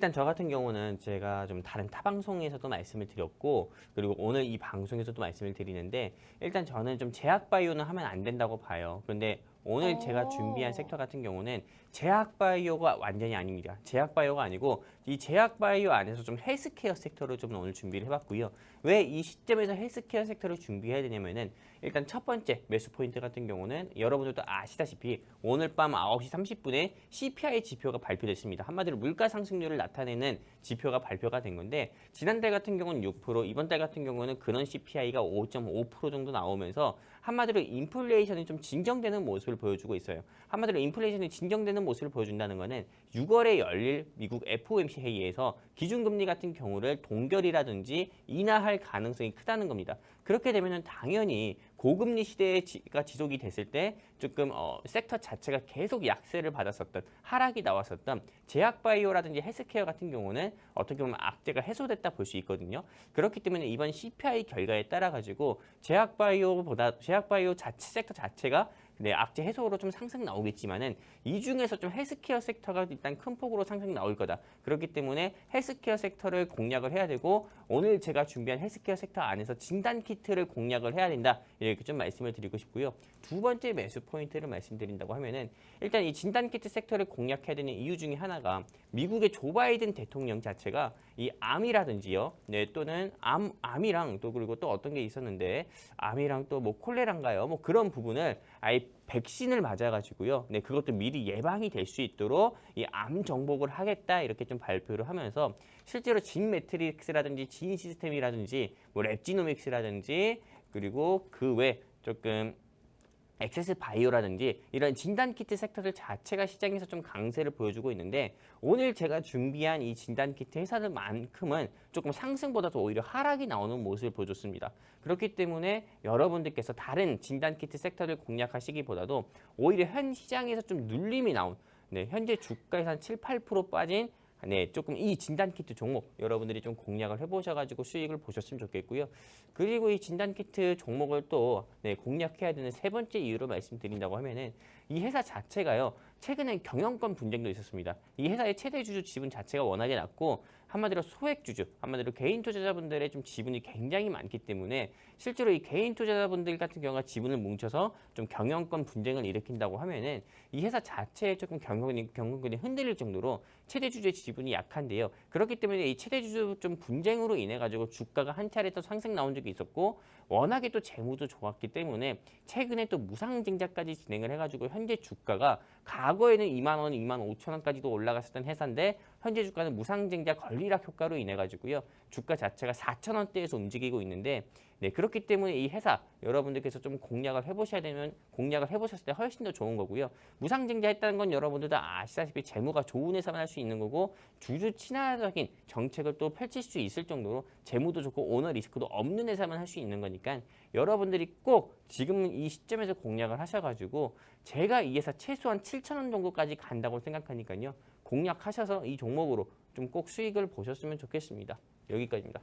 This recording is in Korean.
일단 저 같은 경우는 제가 좀 다른 타 방송에서도 말씀을 드렸고, 그리고 오늘 이 방송에서도 말씀을 드리는데, 일단 저는 좀 제약 바이오는 하면 안 된다고 봐요. 근데 오늘 제가 준비한 어. 섹터 같은 경우는 제약 바이오가 완전히 아닙니다. 제약 바이오가 아니고 이 제약 바이오 안에서 좀 헬스케어 섹터를 좀 오늘 준비를 해봤고요. 왜 이 시점에서 헬스케어 섹터를 준비해야 되냐면은, 일단 첫 번째 매수 포인트 같은 경우는 여러분들도 아시다시피 오늘 밤 9시 30분에 CPI 지표가 발표됐습니다. 한마디로 물가 상승률을 나타내는 지표가 발표가 된 건데, 지난달 같은 경우는 6%, 이번 달 같은 경우는 근원 CPI가 5.5% 정도 나오면서 한마디로 인플레이션이 좀 진정되는 모습을 보여주고 있어요. 한마디로 인플레이션이 진정되는 모습을 보여준다는 것은 6월에 열릴 미국 FOMC 회의에서 기준금리 같은 경우를 동결이라든지 인하할 가능성이 크다는 겁니다. 그렇게 되면 당연히 고금리 시대가 지속이 됐을 때 조금 섹터 자체가 계속 약세를 받았었던, 하락이 나왔었던 제약바이오라든지 헬스케어 같은 경우는 어떻게 보면 악재가 해소됐다 볼 수 있거든요. 그렇기 때문에 이번 CPI 결과에 따라 가지고 제약바이오 자체 섹터 자체가 악재 해소로 좀 상승 나오겠지만은, 이 중에서 좀 헬스케어 섹터가 일단 큰 폭으로 상승 나올 거다. 그렇기 때문에 헬스케어 섹터를 공략을 해야 되고, 오늘 제가 준비한 헬스케어 섹터 안에서 진단 키트를 공략을 해야 된다. 이렇게 좀 말씀을 드리고 싶고요. 두 번째 매수 포인트를 말씀드린다고 하면은, 일단 이 진단 키트 섹터를 공략해야 되는 이유 중에 하나가 미국의 조 바이든 대통령 자체가 이 암이라든지요, 또는 암이랑 또 그리고 또 어떤 게 있었는데, 암이랑 또 뭐 콜레라인가요? 뭐 그런 부분을 아예 백신을 맞아가지고요. 그것도 미리 예방이 될 수 있도록 이 암 정복을 하겠다 이렇게 좀 발표를 하면서, 실제로 진 매트릭스라든지 진 시스템이라든지 뭐 랩지노믹스라든지 그리고 그 외 조금 액세스 바이오라든지 이런 진단키트 섹터들 자체가 시장에서 좀 강세를 보여주고 있는데, 오늘 제가 준비한 이 진단키트 회사들만큼은 조금 상승보다도 오히려 하락이 나오는 모습을 보여줬습니다. 그렇기 때문에 여러분들께서 다른 진단키트 섹터를 공략하시기보다도 오히려 현 시장에서 좀 눌림이 나온, 현재 주가에서 한 7, 8% 빠진 조금 이 진단키트 종목 여러분들이 좀 공략을 해보셔가지고 수익을 보셨으면 좋겠고요. 그리고 이 진단키트 종목을 또 공략해야 되는 세 번째 이유로 말씀드린다고 하면은, 이 회사 자체가요, 최근에 경영권 분쟁도 있었습니다. 이 회사의 최대 주주 지분 자체가 워낙에 낮고, 한마디로 소액 주주, 한마디로 개인 투자자분들의 좀 지분이 굉장히 많기 때문에, 실제로 이 개인 투자자분들 같은 경우가 지분을 뭉쳐서 좀 경영권 분쟁을 일으킨다고 하면은, 이 회사 자체에 조금 경영권이 흔들릴 정도로 최대 주주의 지분이 약한데요. 그렇기 때문에 이 최대 주주 좀 분쟁으로 인해 가지고 주가가 한 차례 또 상승 나온 적이 있었고, 워낙에 또 재무도 좋았기 때문에 최근에 또 무상증자까지 진행을 해가지고 현재 주가가, 과거에는 2만 원, 2만 5천 원까지도 올라갔었던 회사인데 현재 주가는 무상증자 권리락 효과로 인해 가지고요, 주가 자체가 4천 원대에서 움직이고 있는데, 그렇기 때문에 이 회사 여러분들께서 좀 공략을 해보셨을 때 훨씬 더 좋은 거고요. 무상증자 했다는 건 여러분들도 아시다시피 재무가 좋은 회사만 할 수 있는 거고, 주주 친화적인 정책을 또 펼칠 수 있을 정도로 재무도 좋고 오너 리스크도 없는 회사만 할 수 있는 거니까, 여러분들이 꼭 지금 이 시점에서 공략을 하셔가지고, 제가 이 회사 최소한 7천 원 정도까지 간다고 생각하니까요, 공략하셔서 이 종목으로 좀 꼭 수익을 보셨으면 좋겠습니다. 여기까지입니다.